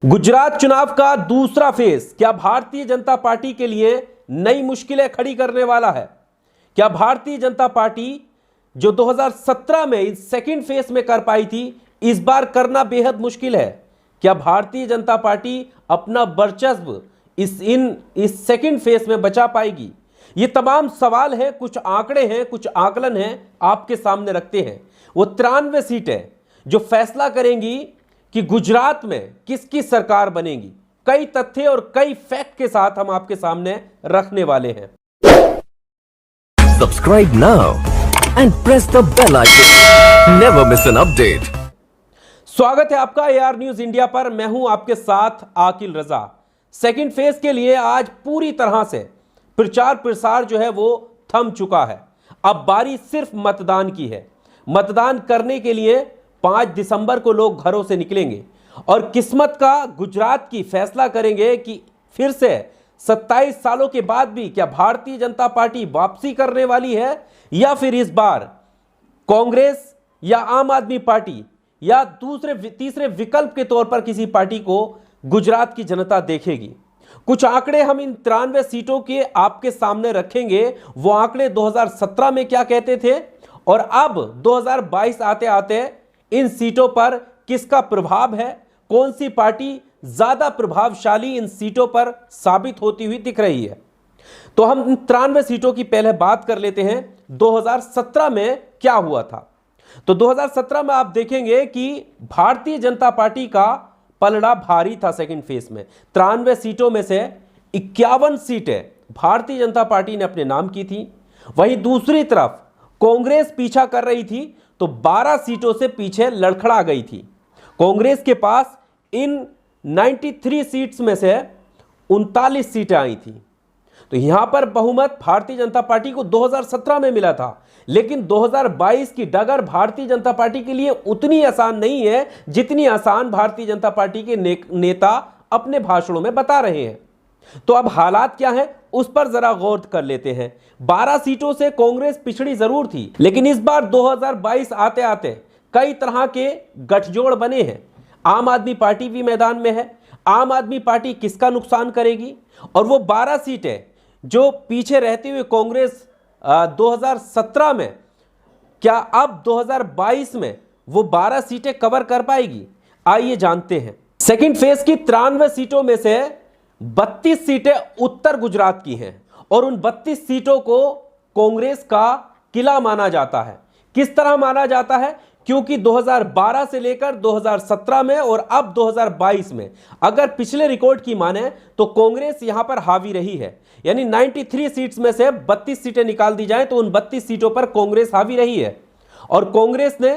गुजरात चुनाव का दूसरा फेज क्या भारतीय जनता पार्टी के लिए नई मुश्किलें खड़ी करने वाला है? क्या भारतीय जनता पार्टी जो 2017 में इस सेकंड फेज में कर पाई थी, इस बार करना बेहद मुश्किल है? क्या भारतीय जनता पार्टी अपना वर्चस्व इस सेकंड फेज में बचा पाएगी? ये तमाम सवाल हैं, कुछ आंकड़े हैं, कुछ आकलन हैं, आपके सामने रखते हैं। वो 93 सीटें जो फैसला करेंगी कि गुजरात में किसकी सरकार बनेगी, कई तथ्य और कई फैक्ट के साथ हम आपके सामने रखने वाले हैं। Subscribe now and press the bell icon. Never miss an update. स्वागत है आपका AR न्यूज इंडिया पर। मैं हूं आपके साथ आकिल रजा। सेकंड फेज के लिए आज पूरी तरह से प्रचार प्रसार जो है वो थम चुका है। अब बारी सिर्फ मतदान की है। मतदान करने के लिए 5 दिसंबर को लोग घरों से निकलेंगे और किस्मत का गुजरात की फैसला करेंगे कि फिर से 27 सालों के बाद भी क्या भारतीय जनता पार्टी वापसी करने वाली है, या फिर इस बार कांग्रेस या आम आदमी पार्टी या तीसरे विकल्प के तौर पर किसी पार्टी को गुजरात की जनता देखेगी। कुछ आंकड़े हम इन 93 सीटों के आपके सामने रखेंगे। वो आंकड़े 2017 में क्या कहते थे और अब 2022 आते आते इन सीटों पर किसका प्रभाव है, कौन सी पार्टी ज्यादा प्रभावशाली इन सीटों पर साबित होती हुई दिख रही है। तो हम इन 93 सीटों की पहले बात कर लेते हैं 2017 में क्या हुआ था। तो 2017 में आप देखेंगे कि भारतीय जनता पार्टी का पलड़ा भारी था। सेकंड फेज में 93 सीटों में से 51 सीटें भारतीय जनता पार्टी ने अपने नाम की थी। वहीं दूसरी तरफ कांग्रेस पीछा कर रही थी, तो 12 सीटों से पीछे लड़खड़ा गई थी। कांग्रेस के पास इन 93 सीट्स में से 39 सीटें आई थी। तो यहां पर बहुमत भारतीय जनता पार्टी को 2017 में मिला था, लेकिन 2022 की डगर भारतीय जनता पार्टी के लिए उतनी आसान नहीं है जितनी आसान भारतीय जनता पार्टी के नेता अपने भाषणों में बता रहे हैं। तो अब हालात क्या है उस पर जरा गौर कर लेते हैं। 12 सीटों से कांग्रेस पिछड़ी जरूर थी, लेकिन इस बार 2022 आते आते कई तरह के गठजोड़ बने हैं। आम आदमी पार्टी भी मैदान में है। आम आदमी पार्टी किसका नुकसान करेगी? और वो 12 सीटें जो पीछे रहती हुई कांग्रेस 2017 में, क्या अब 2022 में वो 12 सीटें कवर कर पाएगी? आइए जानते हैं। सेकंड फेज की 93 सीटों में से 32 सीटें उत्तर गुजरात की हैं और उन 32 सीटों को कांग्रेस का किला माना जाता है। किस तरह माना जाता है? क्योंकि 2012 से लेकर 2017 में और अब 2022 में अगर पिछले रिकॉर्ड की माने तो कांग्रेस यहां पर हावी रही है। यानी 93 सीट्स में से 32 सीटें निकाल दी जाएं तो उन 32 सीटों पर कांग्रेस हावी रही है। और कांग्रेस ने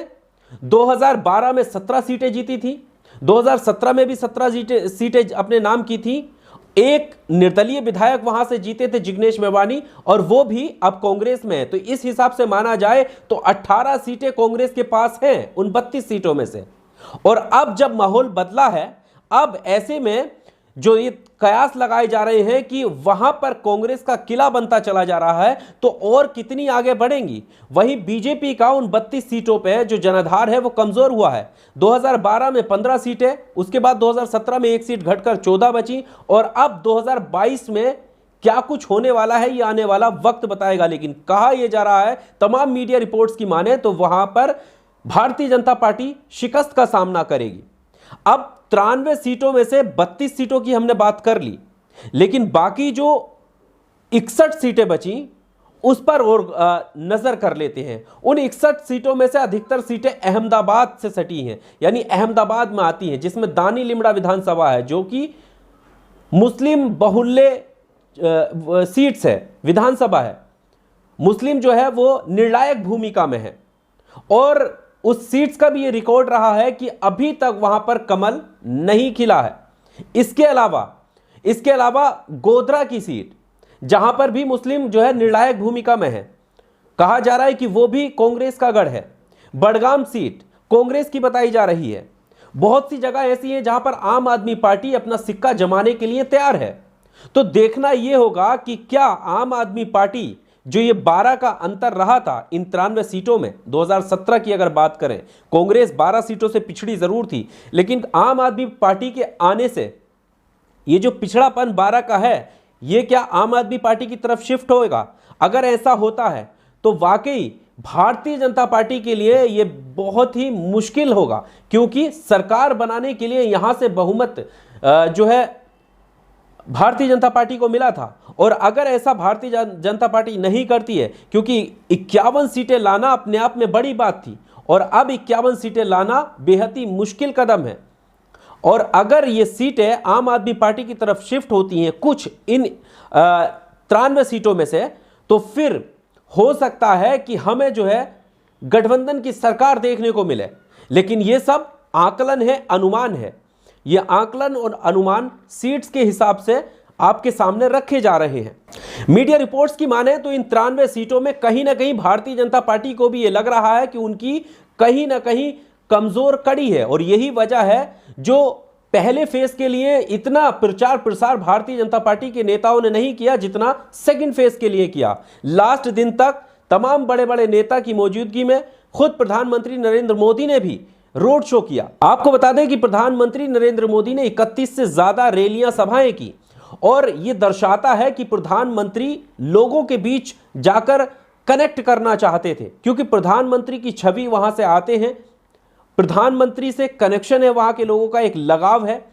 2012 में 17 सीटें जीती थी, 2017 में भी 17 सीटें अपने नाम की थी। एक निर्दलीय विधायक वहां से जीते थे, जिग्नेश मेवानी, और वो भी अब कांग्रेस में है। तो इस हिसाब से माना जाए तो 18 सीटें कांग्रेस के पास हैं उन 32 सीटों में से। और अब जब माहौल बदला है, अब ऐसे में जो ये कयास लगाए जा रहे हैं कि वहां पर कांग्रेस का किला बनता चला जा रहा है, तो और कितनी आगे बढ़ेंगी। वहीं बीजेपी का उन 32 सीटों पे जो जनाधार है वो कमजोर हुआ है। 2012 में 15 सीटें, उसके बाद 2017 में 1 सीट घटकर 14 बची, और अब 2022 में क्या कुछ होने वाला है ये आने वाला वक्त बताएगा। लेकिन कहा यह जा रहा है, तमाम मीडिया रिपोर्ट्स की माने तो वहां पर भारतीय जनता पार्टी शिकस्त का सामना करेगी। अब 93 सीटों में से 32 सीटों की हमने बात कर ली, लेकिन बाकी जो 61 सीटें बची उस पर और नजर कर लेते हैं। उन 61 सीटों में से अधिकतर सीटें अहमदाबाद से सटी हैं, यानी अहमदाबाद में आती हैं, जिसमें दानी लिमड़ा विधानसभा है जो कि मुस्लिम बहुल्य सीट्स है, विधानसभा है। मुस्लिम जो है वो निर्णायक भूमिका में है, और उस सीट्स का भी ये रिकॉर्ड रहा है कि अभी तक वहां पर कमल नहीं खिला है। इसके अलावा गोधरा की सीट, जहां पर भी मुस्लिम जो है निर्णायक भूमिका में है, कहा जा रहा है कि वो भी कांग्रेस का गढ़ है। बड़गाम सीट कांग्रेस की बताई जा रही है। बहुत सी जगह ऐसी हैं जहां पर आम आदमी पार्टी अपना सिक्का जमाने के लिए तैयार है। तो देखना यह होगा कि क्या आम आदमी पार्टी जो ये 12 का अंतर रहा था इन 93 सीटों में, 2017 की अगर बात करें, कांग्रेस 12 सीटों से पिछड़ी जरूर थी, लेकिन आम आदमी पार्टी के आने से ये जो पिछड़ापन 12 का है, ये क्या आम आदमी पार्टी की तरफ शिफ्ट होएगा? अगर ऐसा होता है तो वाकई भारतीय जनता पार्टी के लिए ये बहुत ही मुश्किल होगा, क्योंकि सरकार बनाने के लिए यहां से बहुमत जो है भारतीय जनता पार्टी को मिला था। और अगर ऐसा भारतीय जनता पार्टी नहीं करती है, क्योंकि 51 सीटें लाना अपने आप में बड़ी बात थी और अब 51 सीटें लाना बेहद ही मुश्किल कदम है, और अगर ये सीटें आम आदमी पार्टी की तरफ शिफ्ट होती हैं कुछ इन 93 सीटों में से, तो फिर हो सकता है कि हमें जो है गठबंधन की सरकार देखने को मिले। लेकिन ये सब आकलन है, अनुमान है। ये आकलन और अनुमान सीट्स के हिसाब से आपके सामने रखे जा रहे हैं। मीडिया रिपोर्ट्स की माने तो इन 93 सीटों में कहीं ना कहीं भारतीय जनता पार्टी को भी ये लग रहा है कि उनकी कहीं ना कहीं कमजोर कड़ी है, और यही वजह है जो पहले फेज के लिए इतना प्रचार प्रसार भारतीय जनता पार्टी के नेताओं ने नहीं किया जितना सेकंड फेज के लिए किया। लास्ट दिन तक तमाम बड़े बड़े नेता की मौजूदगी में खुद प्रधानमंत्री नरेंद्र मोदी ने भी रोड शो किया। आपको बता दें कि प्रधानमंत्री नरेंद्र मोदी ने 31 से ज्यादा रैलियां, सभाएं की, और यह दर्शाता है कि प्रधानमंत्री लोगों के बीच जाकर कनेक्ट करना चाहते थे, क्योंकि प्रधानमंत्री की छवि वहां से आते हैं, प्रधानमंत्री से कनेक्शन है, वहां के लोगों का एक लगाव है,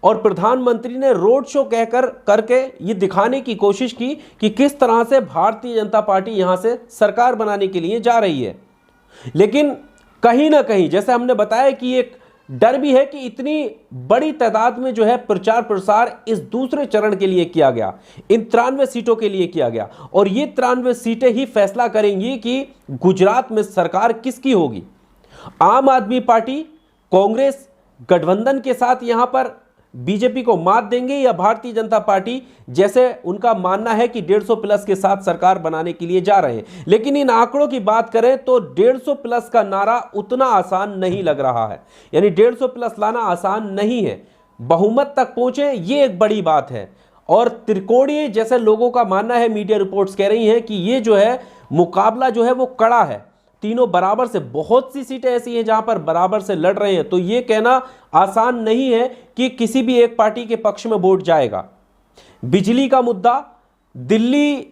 और प्रधानमंत्री ने रोड शो कहकर करके ये दिखाने की कोशिश की कि किस तरह से भारतीय जनता पार्टी यहां से सरकार बनाने के लिए जा रही है। लेकिन कहीं ना कहीं जैसे हमने बताया कि एक डर भी है कि इतनी बड़ी तादाद में जो है प्रचार प्रसार इस दूसरे चरण के लिए किया गया, इन 93 सीटों के लिए किया गया, और ये 93 सीटें ही फैसला करेंगी कि गुजरात में सरकार किसकी होगी। आम आदमी पार्टी, कांग्रेस गठबंधन के साथ यहां पर बीजेपी को मात देंगे, या भारतीय जनता पार्टी जैसे उनका मानना है कि 150 प्लस के साथ सरकार बनाने के लिए जा रहे हैं। लेकिन इन आंकड़ों की बात करें तो 150 प्लस का नारा उतना आसान नहीं लग रहा है, यानी 150 प्लस लाना आसान नहीं है। बहुमत तक पहुंचे ये एक बड़ी बात है, और त्रिकोणीय जैसे लोगों का मानना है, मीडिया रिपोर्ट्स कह रही हैं कि ये जो है मुकाबला जो है वो कड़ा है, तीनों बराबर से, बहुत सी सीटें ऐसी हैं जहां पर बराबर से लड़ रहे हैं, तो ये कहना आसान नहीं है कि किसी भी एक पार्टी के पक्ष में वोट जाएगा। बिजली का मुद्दा, दिल्ली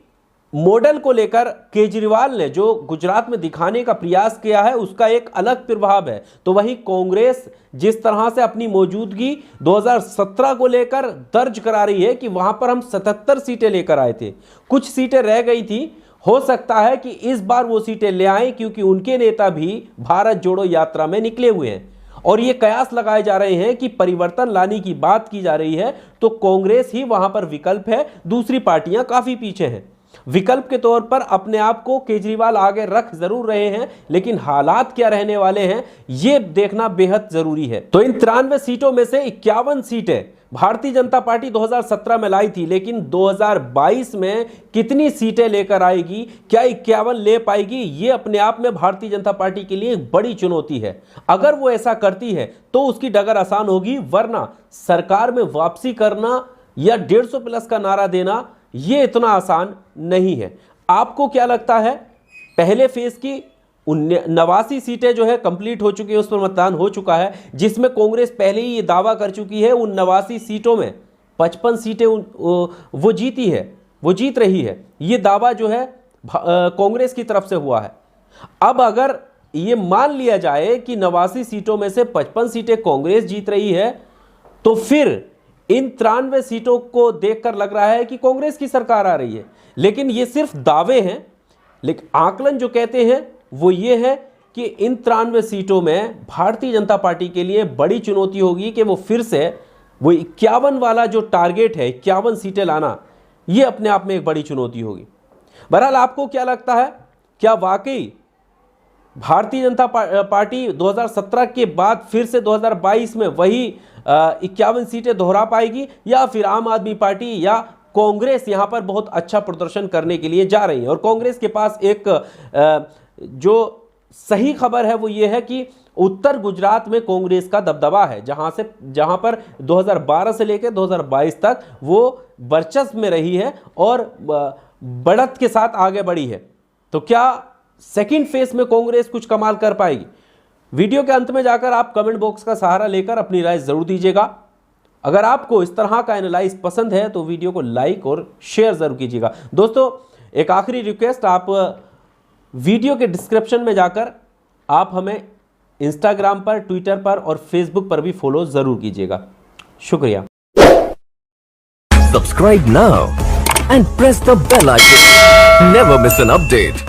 मॉडल को लेकर केजरीवाल ने जो गुजरात में दिखाने का प्रयास किया है उसका एक अलग प्रभाव है। तो वहीं कांग्रेस जिस तरह से अपनी मौजूदगी 2017 को लेकर दर्ज करा रही है कि वहां पर हम 77 सीटें लेकर आए थे, कुछ सीटें रह गई थी, हो सकता है कि इस बार वो सीटें ले आए, क्योंकि उनके नेता भी भारत जोड़ो यात्रा में निकले हुए हैं, और ये कयास लगाए जा रहे हैं कि परिवर्तन लाने की बात की जा रही है तो कांग्रेस ही वहां पर विकल्प है, दूसरी पार्टियां काफी पीछे हैं। विकल्प के तौर पर अपने आप को केजरीवाल आगे रख जरूर रहे हैं, लेकिन हालात क्या रहने वाले हैं ये देखना बेहद जरूरी है। तो इन 93 सीटों में से 51 सीटें भारतीय जनता पार्टी 2017 में लाई थी, लेकिन 2022 में कितनी सीटें लेकर आएगी, क्या 51 ले पाएगी, ये अपने आप में भारतीय जनता पार्टी के लिए एक बड़ी चुनौती है। अगर वो ऐसा करती है तो उसकी डगर आसान होगी, वरना सरकार में वापसी करना या 150 प्लस का नारा देना ये इतना आसान नहीं है। आपको क्या लगता है? पहले फेज की 89 सीटें जो है कंप्लीट हो चुकी है, उस पर मतदान हो चुका है, जिसमें कांग्रेस पहले ही ये दावा कर चुकी है उन 89 सीटों में 55 सीटें वो जीती है, वो जीत रही है। ये दावा जो है कांग्रेस की तरफ से हुआ है। अब अगर ये मान लिया जाए कि 89 सीटों में से 55 सीटें कांग्रेस जीत रही है, तो फिर इन 93 सीटों को देखकर लग रहा है कि कांग्रेस की सरकार आ रही है। लेकिन ये सिर्फ दावे हैं, लेकिन आकलन जो कहते हैं वो ये है कि इन 93 सीटों में भारतीय जनता पार्टी के लिए बड़ी चुनौती होगी कि वो फिर से वो 51 वाला जो टारगेट है, 51 सीटें लाना, ये अपने आप में एक बड़ी चुनौती होगी। बहरहाल आपको क्या लगता है, क्या वाकई भारतीय जनता पार्टी 2017 के बाद फिर से 2022 में वही 51 सीटें दोहरा पाएगी, या फिर आम आदमी पार्टी या कांग्रेस यहां पर बहुत अच्छा प्रदर्शन करने के लिए जा रही है? और कांग्रेस के पास एक जो सही खबर है वो ये है कि उत्तर गुजरात में कांग्रेस का दबदबा है, जहां पर 2012 से लेकर 2022 तक वो वर्चस्व में रही है, और बढ़त के साथ आगे बढ़ी है। तो क्या सेकंड फेज में कांग्रेस कुछ कमाल कर पाएगी? वीडियो के अंत में जाकर आप कमेंट बॉक्स का सहारा लेकर अपनी राय जरूर दीजिएगा। अगर आपको इस तरह का एनालाइज पसंद है तो वीडियो को लाइक और शेयर जरूर कीजिएगा। दोस्तों, एक आखिरी रिक्वेस्ट, आप वीडियो के डिस्क्रिप्शन में जाकर आप हमें इंस्टाग्राम पर, ट्विटर पर और फेसबुक पर भी फॉलो जरूर कीजिएगा। शुक्रिया। Subscribe now and press the bell icon. Never miss an update.